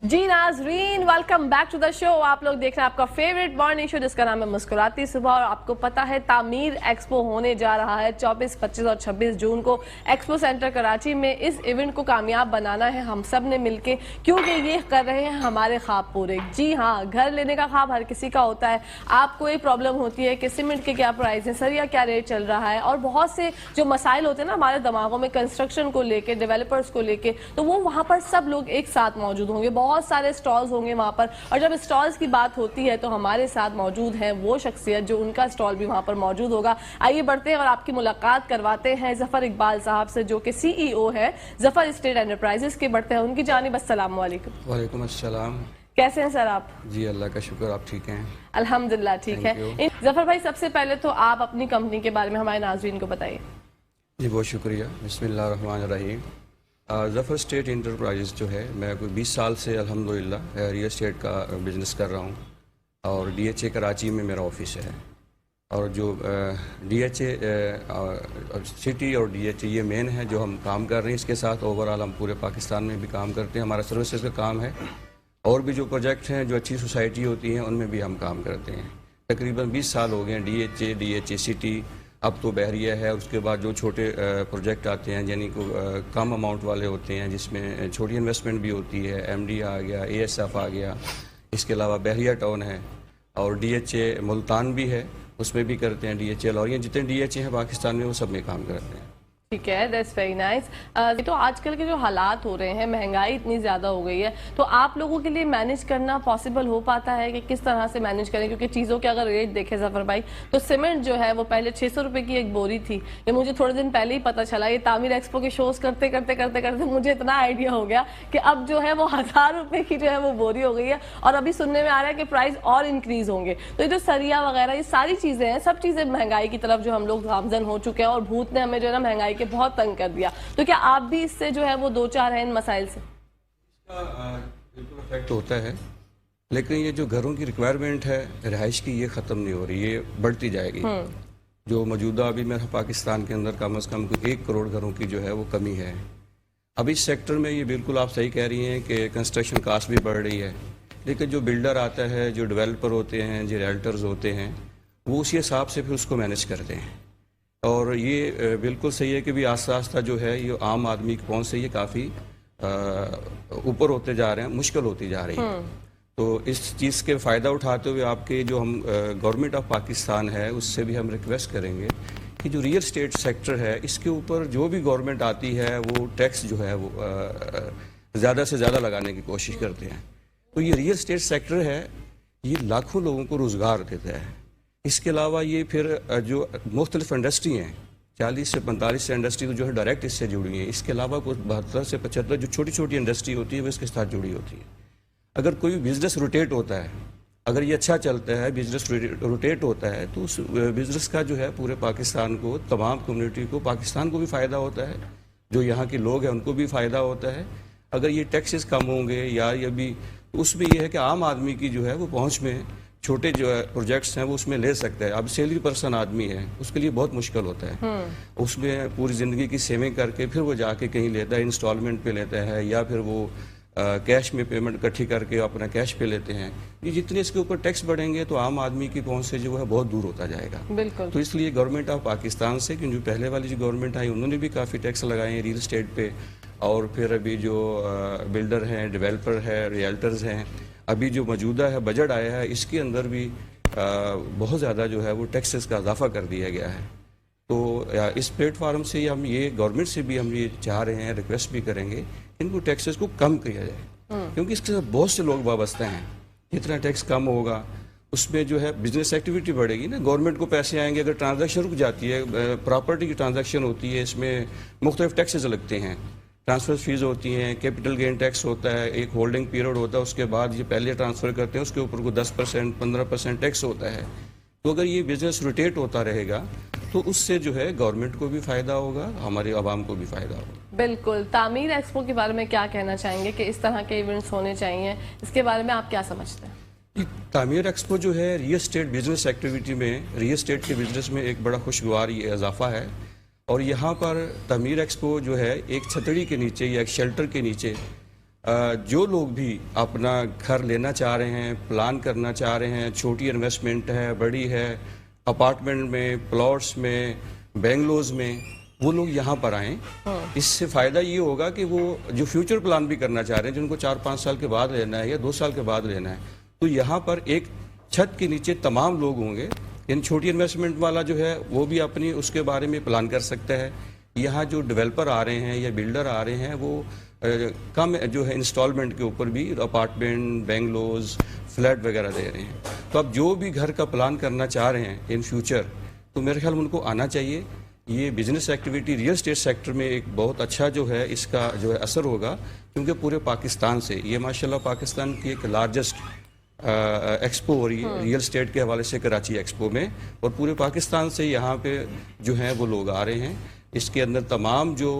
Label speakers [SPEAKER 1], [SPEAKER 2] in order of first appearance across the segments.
[SPEAKER 1] जी नाजरीन, welcome back to the show. आप लोग देख रहे हैं आपका फेवरेट मॉर्निंग शो जिसका नाम है मुस्कुराती सुबह। और आपको पता है तामीर एक्सपो होने जा रहा है 24, 25 और 26 जून को एक्सपो सेंटर कराची में। इस इवेंट को कामयाब बनाना है हम सब ने मिलके, क्योंकि ये कर रहे हैं हमारे ख्वाब पूरे। जी हाँ, घर लेने का ख्वाब हर किसी का होता है। आपको एक प्रॉब्लम होती है कि सीमेंट के क्या प्राइस है, सरिया क्या रेट चल रहा है, और बहुत से जो मसाइल होते हैं ना हमारे दिमागों में कंस्ट्रक्शन को लेके, डेवलपर्स को लेके, तो वो वहाँ पर सब लोग एक साथ मौजूद होंगे। बहुत सारे स्टॉल्स होंगे वहां पर, और जब स्टॉल्स की बात होती है तो हमारे साथ मौजूद है वो शख्सियत जो उनका स्टॉल भी वहां पर मौजूद होगा। आइए बढ़ते हैं और आपकी मुलाकात करवाते हैं जफर इकबाल साहब से, जो कि सीईओ है जफर स्टेट एंटरप्राइजेस के। बढ़ते हैं उनकी जानिब। अस्सलाम वालेकुम।
[SPEAKER 2] वालेकुम अस्सलाम।
[SPEAKER 1] कैसे हैं सर आप?
[SPEAKER 2] जी अल्लाह का शुक्र, आप ठीक हैं?
[SPEAKER 1] अल्हम्दुलिल्लाह ठीक है। जफर भाई, सबसे पहले तो आप अपनी कंपनी के बारे में हमारे नाज़रीन को बताइए।
[SPEAKER 2] जी बहुत शुक्रिया। बिस्मिल्लाहिर्रहमानिर्रहीम। जफ़र स्टेट एंटरप्राइजेस जो है, मैं कोई 20 साल से अल्हम्दुलिल्लाह रियल एस्टेट का बिज़नेस कर रहा हूँ, और DHA कराची में मेरा ऑफिस है। और जो DHA सिटी और DHA ये मेन है जो हम काम कर रहे हैं। इसके साथ ओवरऑल हम पूरे पाकिस्तान में भी काम करते हैं, हमारा सर्विसेज का काम है। और भी जो प्रोजेक्ट हैं जो अच्छी सोसाइटी होती हैं उनमें भी हम काम करते हैं। तकरीबन 20 साल हो गए हैं। DHA सिटी, अब तो बहरिया है। उसके बाद जो छोटे प्रोजेक्ट आते हैं यानी को कम अमाउंट वाले होते हैं, जिसमें छोटी इन्वेस्टमेंट भी होती है, MD आ गया, ASF आ गया। इसके अलावा बहरिया टाउन है, और DHA मुल्तान भी है, उसमें भी करते हैं DHA। और ये जितने DHA हैं पाकिस्तान में वो सब में काम करते हैं।
[SPEAKER 1] ठीक है, दैट्स वेरी नाइस। तो आजकल के जो हालात हो रहे हैं, महंगाई इतनी ज़्यादा हो गई है, तो आप लोगों के लिए मैनेज करना पॉसिबल हो पाता है कि किस तरह से मैनेज करें? क्योंकि चीज़ों के अगर रेट देखें जफर भाई, तो सीमेंट जो है वो पहले 600 रुपये की एक बोरी थी। ये मुझे थोड़े दिन पहले ही पता चला। ये तामीर एक्सपो के शोज़ करते करते करते करते मुझे इतना आइडिया हो गया कि अब जो है वो 1000 रुपये की जो है वो बोरी हो गई है। और अभी सुनने में आ रहा है कि प्राइस और इंक्रीज़ होंगे। तो ये जो सरिया वगैरह ये सारी चीज़ें हैं, सब चीज़ें महंगाई की तरफ जो हम लोग गामजन हो चुके हैं, और भूत ने हमें जो है ना महंगाई के बहुत तंग कर दिया। तो क्या आप भी इससे जो है वो दो चार हैं इन मसाइल से?
[SPEAKER 2] बिल्कुल इफेक्ट होता है, लेकिन ये जो घरों की रिक्वायरमेंट है रिहाइश की, ये ख़त्म नहीं हो रही, ये बढ़ती जाएगी। जो मौजूदा अभी मेरा पाकिस्तान के अंदर कम से कम 1 करोड़ घरों की जो है वो कमी है। अब इस सेक्टर में ये बिल्कुल आप सही कह रही हैं कि कंस्ट्रक्शन कास्ट भी बढ़ रही है, लेकिन जो बिल्डर आता है, जो डेवलपर होते हैं, जो रियल्टर्स होते हैं, वो उसी हिसाब से फिर उसको मैनेज करते हैं। और ये बिल्कुल सही है कि भी आस्ता आस्ता जो है ये आम आदमी की पहुंच से ये काफ़ी ऊपर होते जा रहे हैं, मुश्किल होती जा रही है। तो इस चीज़ के फ़ायदा उठाते हुए आपके जो हम गवर्नमेंट ऑफ पाकिस्तान है उससे भी हम रिक्वेस्ट करेंगे कि जो रियल एस्टेट सेक्टर है इसके ऊपर जो भी गवर्नमेंट आती है वो टैक्स जो है वो ज़्यादा से ज़्यादा लगाने की कोशिश करते हैं। तो ये रियल एस्टेट सेक्टर है, ये लाखों लोगों को रोज़गार देता है। इसके अलावा ये फिर जो मुख्तलिफ इंडस्ट्री हैं, 40 से 45 इंडस्ट्री जो है डायरेक्ट इससे जुड़ी हैं। इसके अलावा कुछ 72 से 75 जो छोटी छोटी इंडस्ट्री होती है वो इसके साथ जुड़ी होती है। अगर कोई बिज़नेस रोटेट होता है, अगर ये अच्छा चलता है, बिज़नेस रोटेट होता है, तो उस बिज़नेस का जो है पूरे पाकिस्तान को, तमाम कम्युनिटी को, पाकिस्तान को भी फ़ायदा होता है, जो यहाँ के लोग हैं उनको भी फ़ायदा होता है। अगर ये टैक्सेस कम होंगे या ये भी, उसमें ये है कि आम आदमी की जो है वो पहुँच में छोटे जो प्रोजेक्ट्स हैं वो उसमें ले सकते हैं। अब सैलरी पर्सन आदमी है, उसके लिए बहुत मुश्किल होता है। उसमें पूरी ज़िंदगी की सेविंग करके फिर वो जाके कहीं लेता है, इंस्टॉलमेंट पे लेता है, या फिर वो कैश में पेमेंट इकट्ठी करके अपना कैश पे लेते हैं। ये जितने इसके ऊपर टैक्स बढ़ेंगे तो आम आदमी की पहुंच से जो है बहुत दूर होता जाएगा।
[SPEAKER 1] बिल्कुल।
[SPEAKER 2] तो इसलिए गवर्नमेंट ऑफ पाकिस्तान से, क्योंकि जो पहले वाली जो गवर्नमेंट आई उन्होंने भी काफ़ी टैक्स लगाए हैं रियल एस्टेट पे। और फिर अभी जो बिल्डर हैं, डेवलपर है, रियल्टर्स हैं, अभी जो मौजूदा है बजट आया है इसके अंदर भी बहुत ज़्यादा जो है वो टैक्सेस का इजाफा कर दिया गया है। तो इस प्लेटफार्म से हम ये गवर्नमेंट से भी हम ये चाह रहे हैं, रिक्वेस्ट भी करेंगे इनको टैक्सेस को कम किया जाए, क्योंकि इसके साथ बहुत से लोग वाबस्ते हैं। जितना टैक्स कम होगा उसमें जो है बिजनेस एक्टिविटी बढ़ेगी ना, गवर्नमेंट को पैसे आएंगे। अगर ट्रांजैक्शन रुक जाती है, प्रॉपर्टी की ट्रांजैक्शन होती है, इसमें मुख्तलिफ टैक्सेस लगते हैं, ट्रांसफ़र फीस होती हैं, कैपिटल गेन टैक्स होता है, एक होल्डिंग पीरियड होता है, उसके बाद ये पहले ट्रांसफ़र करते हैं उसके ऊपर को 10% 15% टैक्स होता है। तो अगर ये बिज़नेस रोटेट होता रहेगा तो उससे जो है गवर्नमेंट को भी फ़ायदा होगा, हमारे आवाम को भी फ़ायदा होगा।
[SPEAKER 1] बिल्कुल। तामीर एक्सपो के बारे में क्या कहना चाहेंगे कि इस तरह के इवेंट्स होने चाहिए, इसके बारे में आप क्या समझते हैं?
[SPEAKER 2] तामीर एक्सपो जो है रियल एस्टेट बिजनेस एक्टिविटी में, रियल एस्टेट के बिज़नेस में एक बड़ा खुशगवार ये इजाफा है। और यहाँ पर तामीर एक्सपो जो है एक छतरी के नीचे या एक शेल्टर के नीचे जो लोग भी अपना घर लेना चाह रहे हैं, प्लान करना चाह रहे हैं, छोटी इन्वेस्टमेंट है, बड़ी है, अपार्टमेंट में, प्लॉट्स में, बेंगलोज में, वो लोग यहाँ पर आएँ। इससे फ़ायदा ये होगा कि वो जो फ्यूचर प्लान भी करना चाह रहे हैं, जिनको 4-5 साल के बाद लेना है या 2 साल के बाद लेना है, तो यहाँ पर एक छत के नीचे तमाम लोग होंगे। यानी छोटी इन्वेस्टमेंट वाला जो है वो भी अपनी उसके बारे में प्लान कर सकता है। यहाँ जो डेवलपर आ रहे हैं या बिल्डर आ रहे हैं वो कम जो है इंस्टॉलमेंट के ऊपर भी अपार्टमेंट, बेंगलोज, फ्लैट वगैरह दे रहे हैं। तो अब जो भी घर का प्लान करना चाह रहे हैं इन फ्यूचर, तो मेरे ख्याल में उनको आना चाहिए। ये business activity real estate sector में एक बहुत अच्छा जो है इसका जो है असर होगा, क्योंकि पूरे पाकिस्तान से ये माशाल्लाह पाकिस्तान की एक लार्जेस्ट एक्सपो हो रही है रियल एस्टेट के हवाले से कराची एक्सपो में, और पूरे पाकिस्तान से यहाँ पे जो हैं वो लोग आ रहे हैं। इसके अंदर तमाम जो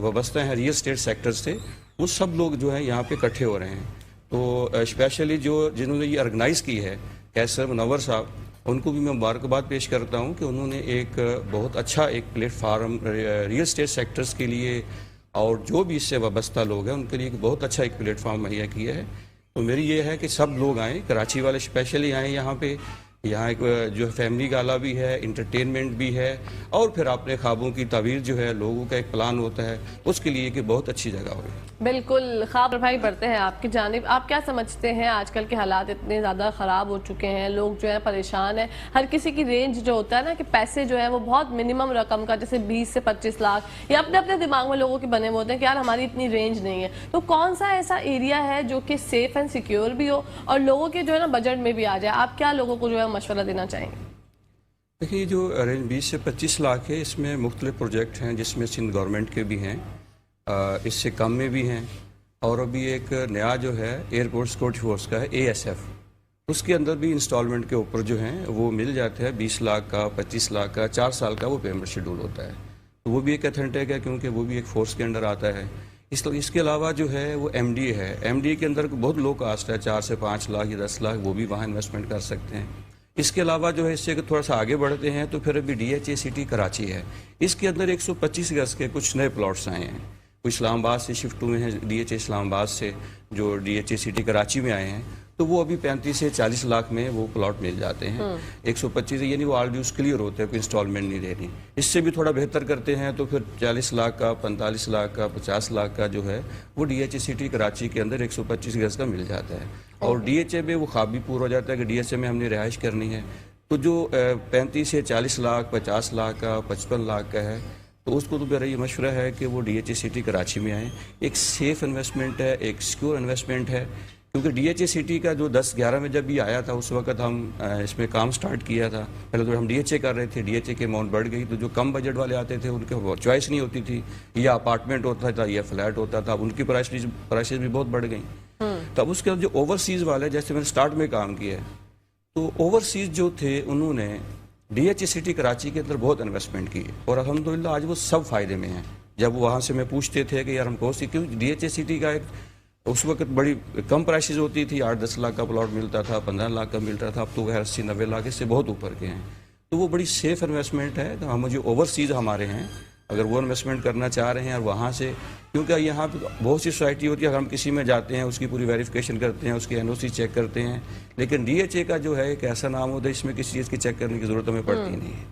[SPEAKER 2] वाबस्ता हैं रियल एस्टेट सेक्टर से, वो सब लोग जो हैं यहाँ पे इकट्ठे हो रहे हैं। तो स्पेशली जो जिन्होंने ये ऑर्गेनाइज़ की है कैसर मुनव्वर साहब, उनको भी मैं मुबारकबाद पेश करता हूँ कि उन्होंने एक बहुत अच्छा एक प्लेटफार्म रियल एस्टेट सेक्टर्स के लिए और जो भी इससे वाबस्ता लोग हैं उनके लिए एक बहुत अच्छा एक प्लेटफार्म मुहैया किया है। तो मेरी ये है कि सब लोग आएँ, कराची वाले स्पेशली आएँ यहाँ पे। यहाँ एक जो फैमिली गाला भी है, इंटरटेनमेंट भी है, और फिर अपने ख्वाबों की ताबीर जो है, लोगों का एक प्लान होता है, उसके लिए कि बहुत अच्छी जगह हो।
[SPEAKER 1] बिल्कुल। ख्वाब भाई बढ़ते हैं आपकी जानिब, आप क्या समझते हैं आजकल के हालात इतने ज़्यादा ख़राब हो चुके हैं, लोग जो है परेशान हैं, हर किसी की रेंज जो होता है ना कि पैसे जो है वो बहुत मिनिमम रकम का, जैसे 20 से 25 लाख या अपने अपने दिमाग में लोगों के बने हुए होते हैं कि यार हमारी इतनी रेंज नहीं है। तो कौन सा ऐसा एरिया है जो कि सेफ एंड सिक्योर भी हो और लोगों के जो है ना बजट में भी आ जाए? आप क्या लोगों को जो है मशवरा देना चाहेंगे?
[SPEAKER 2] देखिए, जो रेंज 20 से 25 लाख है, इसमें मुख्तलिफ प्रोजेक्ट हैं जिसमें सिंध गवर्नमेंट के भी हैं, इससे कम में भी हैं, और अभी एक नया जो है एयरपोर्ट सिक्योरिटी फोर्स का है ASF, उसके अंदर भी इंस्टॉलमेंट के ऊपर जो हैं वो मिल जाते हैं 20 लाख का, 25 लाख का, 4 साल का वो पेमेंट शेड्यूल होता है। तो वो भी एक अथेंटिक है क्योंकि वो भी एक फोर्स के अंडर आता है। इसके अलावा जो है वो MDA है। MDA के अंदर बहुत लो कास्ट है, 4 से 5 लाख या 10 लाख, वो भी वहाँ इन्वेस्टमेंट कर सकते हैं। इसके अलावा जो है इससे थोड़ा सा आगे बढ़ते हैं तो फिर अभी DHA सिटी कराची है, इसके अंदर 125 गज के कुछ नए प्लॉट्स आए हैं। कुछ इस्लामाबाद से शिफ्ट हुए हैं, DHA इस्लामाबाद से जो DHA सिटी कराची में आए हैं, तो वो अभी 35 से 40 लाख में वो प्लॉट मिल जाते हैं। 125 यानी वो ऑल ड्यूज क्लियर होते हैं, कोई इंस्टॉलमेंट नहीं देनी। इससे भी थोड़ा बेहतर करते हैं तो फिर 40 लाख का, 45 लाख का, 50 लाख का जो है वो DHA सिटी कराची के अंदर 125 गज का मिल जाता है। और DHA में वो ख्वाब भी पूरा हो जाता है कि DHA में हमने रिहाइश करनी है। तो जो 35 से 40 लाख, 50 लाख का, 55 लाख का है, तो उसको तो मेरा ये मशवरा है कि वो DHA सिटी कराची में आए। एक सेफ इन्वेस्टमेंट है, एक सिक्योर इन्वेस्टमेंट है, क्योंकि DHA सिटी का जो 10-11 में जब ये आया था उस वक्त हम इसमें काम स्टार्ट किया था। पहले तो हम DHA कर रहे थे, DHA की अमाउंट बढ़ गई, तो जो कम बजट वाले आते थे उनके चॉइस नहीं होती थी, या अपार्टमेंट होता था या फ्लैट होता था, उनकी प्राइसेस भी बहुत बढ़ गई। तब उसके बाद जो ओवरसीज़ वाले, जैसे मैंने स्टार्ट में काम किया है, तो ओवरसीज़ जो थे उन्होंने DHA सिटी कराची के अंदर बहुत इन्वेस्टमेंट की, और अल्हम्दुलिल्लाह आज वो सब फ़ायदे में हैं। जब वहाँ से मैं पूछते थे कि यार हम कौन सी, क्योंकि DHA सिटी का एक उस वक्त बड़ी कम प्राइसेस होती थी, 8-10 लाख का प्लॉट मिलता था, 15 लाख का मिलता था, अब तो 80-90 लाख इससे बहुत ऊपर के हैं। तो वो बड़ी सेफ इन्वेस्टमेंट है। तो हम जो ओवरसीज़ हमारे हैं, अगर वो इन्वेस्टमेंट करना चाह रहे हैं और वहाँ से, क्योंकि यहाँ पे बहुत सी सोसाइटी होती है, अगर हम किसी में जाते हैं उसकी पूरी वेरिफिकेशन करते हैं, उसकी NOC चेक करते हैं, लेकिन DHA का जो है एक ऐसा नाम होता है इसमें किसी चीज़ की चेक करने की ज़रूरत हमें पड़ती नहीं है।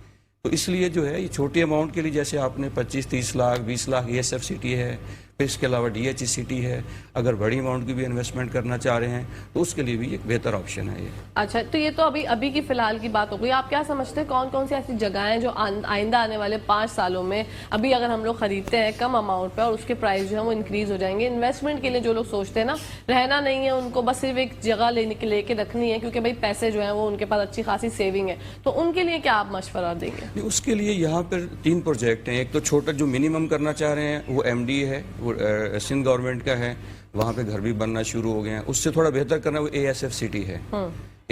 [SPEAKER 2] तो इसलिए जो है ये छोटी अमाउंट के लिए, जैसे आपने 25-30 लाख, 20 लाख ASF सिटी है, फिर इसके अलावा DHA सिटी है, अगर बड़ी अमाउंट की भी इन्वेस्टमेंट करना चाह रहे हैं तो उसके लिए भी एक बेहतर ऑप्शन है ये।
[SPEAKER 1] अच्छा, तो ये तो अभी की फिलहाल की बात हो गई। आप क्या समझते हैं कौन कौन सी ऐसी जगहें हैं जो आइंदा आने वाले 5 सालों में अभी अगर हम लोग खरीदते हैं कम अमाउंट पे और उसके प्राइस जो है वो इंक्रीज हो जाएंगे? इन्वेस्टमेंट के लिए जो लोग सोचते हैं ना, रहना नहीं है उनको, बस सिर्फ एक जगह लेके रखनी है क्योंकि भाई पैसे जो है वो उनके पास अच्छी खासी सेविंग है, तो उनके लिए क्या आप मशवरा देंगे?
[SPEAKER 2] उसके लिए यहाँ पर 3 प्रोजेक्ट हैं। एक तो छोटा जो मिनिमम करना चाह रहे हैं वो MDA है, वो सिंध गवर्नमेंट का है, वहाँ पे घर भी बनना शुरू हो गए हैं। उससे थोड़ा बेहतर करना वो ASF सिटी है।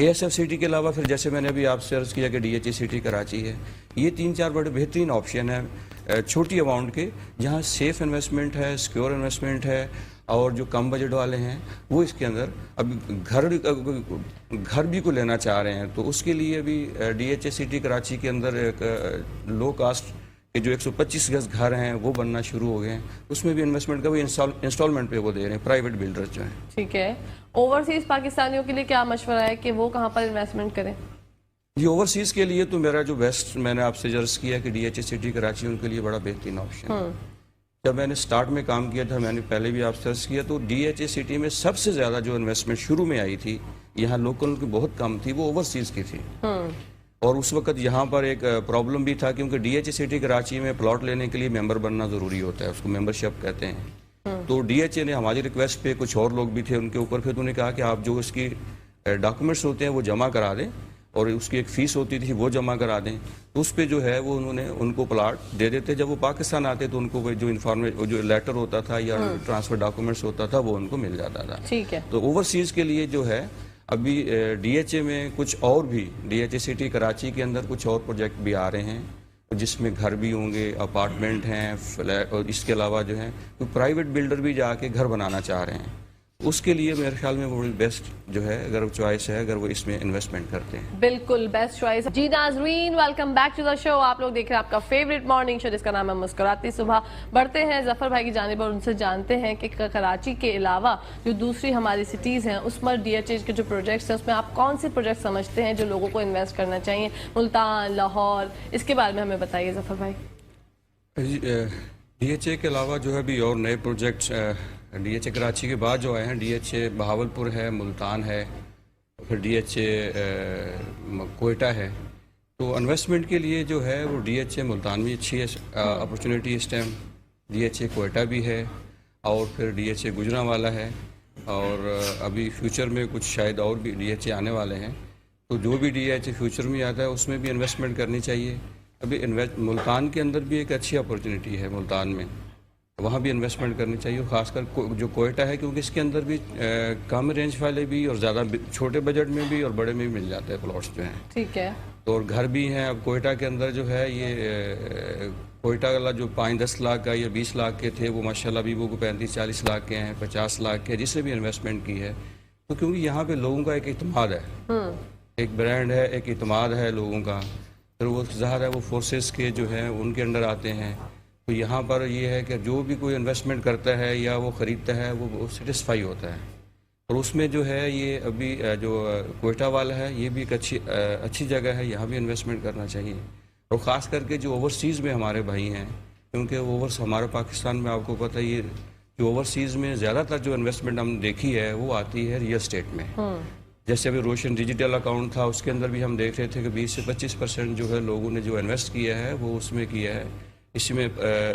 [SPEAKER 2] ASF सिटी के अलावा फिर जैसे मैंने अभी आपसे अर्ज किया कि DHA सिटी कराची है। ये 3-4 बड़े बेहतरीन ऑप्शन है छोटी अमाउंट के, जहाँ सेफ इन्वेस्टमेंट है, सिक्योर इन्वेस्टमेंट है, और जो कम बजट वाले हैं वो इसके अंदर अभी घर भी को लेना चाह रहे हैं, तो उसके लिए भी DHA सिटी कराची के अंदर एक लो कास्ट کہ جو 125 गज घर हैं वो बनना शुरू हो गए हैं, उसमें भी इन्वेस्टमेंट का भी इंस्टॉलमेंट पे वो दे रहे हैं प्राइवेट बिल्डर्स जो हैं।
[SPEAKER 1] ठीक है, ओवरसीज पाकिस्तानियों के लिए क्या मशवरा है कि वो कहाँ पर इन्वेस्टमेंट करें?
[SPEAKER 2] ये ओवरसीज़ के लिए तो मेरा जो बेस्ट मैंने आपसे सजेस्ट किया कि DHA सिटी कराची उनके लिए बड़ा बेहतरीन ऑप्शन है। जब मैंने स्टार्ट में काम किया था, मैंने पहले भी आपसे सर्च किया, तो DHA सिटी में सबसे ज़्यादा जो इन्वेस्टमेंट शुरू में आई थी, यहाँ लोकल की बहुत कम थी, वो ओवरसीज़ की थी। और उस वक्त यहाँ पर एक प्रॉब्लम भी था क्योंकि DHA सिटी कराची में प्लॉट लेने के लिए मेंबर बनना ज़रूरी होता है, उसको मेंबरशिप कहते हैं। तो DHA ने हमारी रिक्वेस्ट पे, कुछ और लोग भी थे उनके ऊपर, फिर उन्होंने कहा कि आप जो उसकी डॉक्यूमेंट्स होते हैं वो जमा करा दें और उसकी एक फ़ीस होती थी वो जमा करा दें, तो उस पर जो है वो उन्होंने उनको प्लाट दे देते। जब वो पाकिस्तान आते तो उनको जो इन्फॉर्मेशन, जो लेटर होता था या ट्रांसफ़र डॉक्यूमेंट्स होता था, वो उनको मिल जाता था।
[SPEAKER 1] ठीक है।
[SPEAKER 2] तो ओवरसीज़ के लिए जो है अभी DHA में कुछ और भी, DHA सिटी कराची के अंदर कुछ और प्रोजेक्ट भी आ रहे हैं जिसमें घर भी होंगे, अपार्टमेंट हैं, फ्लैट, और इसके अलावा जो है तो प्राइवेट बिल्डर भी जाके घर बनाना चाह रहे हैं। उसके लिए मेरे ख्याल में वो बेस्ट जो है अगर चॉइस है, अगर वो इसमें इन्वेस्टमेंट करते हैं।
[SPEAKER 1] बिल्कुल बेस्ट चॉइस। जी नाज़रीन, welcome back to the show. आप लोग देख रहे हैं आपका फेवरेट मॉर्निंग शो जिसका नाम है मुस्कुराती सुबह। बढ़ते हैं जफर भाई की जानिब और उनसे जानते हैं कि कराची के अलावा जो दूसरी हमारी सिटीज़ हैं उसमें DHA के जो प्रोजेक्ट्स हैं उसमें आप कौन से प्रोजेक्ट समझते हैं जो लोगों को इन्वेस्ट करना चाहिए? मुल्तान, लाहौर, इसके बारे में हमें बताइए जफर भाई।
[SPEAKER 2] DHA के अलावा जो है भी और नए प्रोजेक्ट्स DHA कराची के बाद जो आए हैं, DHA बहावलपुर है, मुल्तान है, फिर DHA कोयटा है। तो इन्वेस्टमेंट के लिए जो है वो DHA मुल्तान में अच्छी है अपॉर्चुनिटी इस टाइम, DHA कोयटा भी है और फिर DHA गुजरांवाला है, और अभी फ्यूचर में कुछ शायद और भी DHA आने वाले हैं। तो जो भी DHA फ्यूचर में आता है उसमें भी इन्वेस्टमेंट करनी चाहिए। अभी मुल्तान के अंदर भी एक अच्छी अपॉर्चुनिटी है, मुल्तान में वहाँ भी इन्वेस्टमेंट करनी चाहिए, खासकर जो कोयटा है क्योंकि इसके अंदर भी कम रेंज वाले भी और ज़्यादा छोटे बजट में भी और बड़े में भी मिल जाते हैं प्लॉट्स जो हैं।
[SPEAKER 1] ठीक है।
[SPEAKER 2] तो और घर भी हैं। अब कोयटा के अंदर जो है ये कोयटा वाला जो 5-10 लाख का या 20 लाख के थे वो माशाल्लाह अभी वो 35-40 लाख के हैं, 50 लाख के, जिसने भी इन्वेस्टमेंट की है। तो क्योंकि यहाँ पे लोगों का एक इत्मीनान है, एक ब्रांड है, एक इत्मीनान है लोगों का, फिर वो ज़ाहिर है वो फोर्सेस के जो हैं उनके अंडर आते हैं। तो यहाँ पर ये है कि जो भी कोई इन्वेस्टमेंट करता है या वो ख़रीदता है वो सेटिस्फाई होता है। और उसमें जो है ये अभी जो कोयटा वाला है ये भी एक अच्छी जगह है, यहाँ भी इन्वेस्टमेंट करना चाहिए। और ख़ास करके जो ओवरसीज़ में हमारे भाई हैं, क्योंकि हमारे पाकिस्तान में आपको पता है ये जो ओवरसीज़ में ज़्यादातर जो इन्वेस्टमेंट हमने देखी है वो आती है रियल स्टेट में। जैसे अभी रोशन डिजिटल अकाउंट था, उसके अंदर भी हम देख रहे थे कि 20 से 25% जो है लोगों ने जो इन्वेस्ट किया है वो उसमें किया है, इसमें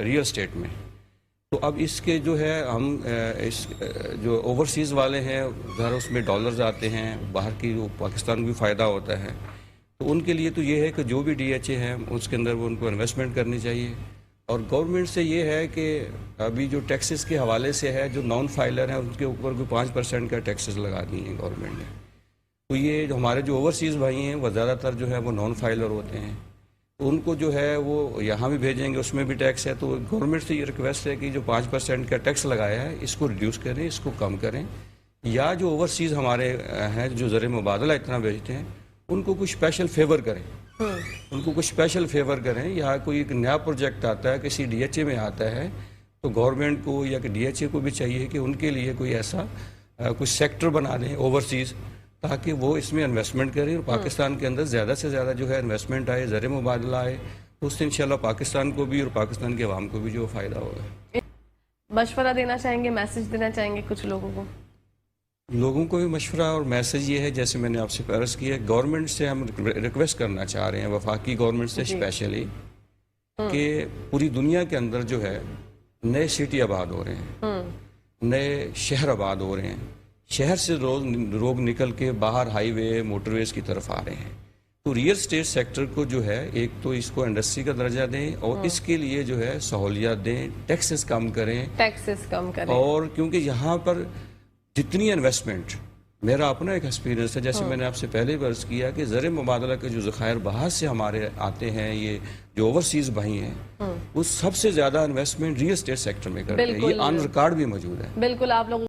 [SPEAKER 2] रियल स्टेट में। तो अब इसके जो है हम इस जो ओवरसीज़ वाले हैं घर, उसमें डॉलर्स आते हैं बाहर की, जो पाकिस्तान को भी फ़ायदा होता है। तो उनके लिए तो ये है कि जो भी DHA हैं उसके अंदर वो उनको इन्वेस्टमेंट करनी चाहिए। और गवर्नमेंट से ये है कि अभी जो टैक्सेस के हवाले से है, जो नॉन फाइलर हैं उनके ऊपर कोई 5% का टैक्सेस लगा दिए हैं गवर्नमेंट ने। तो ये जो हमारे जो ओवरसीज़ भाई हैं वो ज़्यादातर जो है वो नॉन फाइलर होते हैं, तो उनको जो है वो यहाँ भी भेजेंगे, उसमें भी टैक्स है। तो गवर्नमेंट से ये रिक्वेस्ट है कि जो 5% का टैक्स लगाया है इसको रिड्यूस करें, इसको कम करें, या जो ओवरसीज़ हमारे हैं जो ज़र मुबादला इतना भेजते हैं उनको कुछ स्पेशल फेवर करें, उनको कुछ स्पेशल फेवर करें। या कोई एक नया प्रोजेक्ट आता है, किसी DHA में आता है, तो गवर्नमेंट को या DHA को भी चाहिए कि उनके लिए कोई ऐसा कुछ सेक्टर बना दें ओवरसीज़, ताकि वो इसमें इन्वेस्टमेंट करें और पाकिस्तान के अंदर ज़्यादा से ज़्यादा जो है इन्वेस्टमेंट आए, ज़र मुबादला आए, तो उससे इंशाल्लाह पाकिस्तान को भी और पाकिस्तान के अवाम को भी जो फ़ायदा होगा।
[SPEAKER 1] मशवरा देना चाहेंगे, मैसेज देना चाहेंगे कुछ लोगों को?
[SPEAKER 2] लोगों को भी मशवरा और मैसेज ये है, जैसे मैंने आपसे अर्ज़ किया, गवर्नमेंट से हम रिक्वेस्ट करना चाह रहे हैं, वफाकी गवर्नमेंट से स्पेशली, कि पूरी दुनिया के अंदर जो है नए सिटी आबाद हो रहे हैं, नए शहर आबाद हो रहे हैं, शहर से लोग निकल के बाहर हाईवे मोटरवेज की तरफ आ रहे हैं। तो रियल स्टेट सेक्टर को जो है एक तो इसको इंडस्ट्री का दर्जा दें और इसके लिए जो है सहूलियत दें, टैक्सेस कम करें, और क्योंकि यहाँ पर जितनी इन्वेस्टमेंट, मेरा अपना एक एक्सपीरियंस है, जैसे मैंने आपसे पहले भी अर्ज़ किया कि ज़र मुबादला के जो ज़खायर बाहर से हमारे आते हैं, ये जो ओवरसीज़ भाई हैं वो सबसे ज़्यादा इन्वेस्टमेंट रियल स्टेट सेक्टर में करते हैं। ये ऑन रिकॉर्ड भी मौजूद है।
[SPEAKER 1] बिल्कुल आप लोग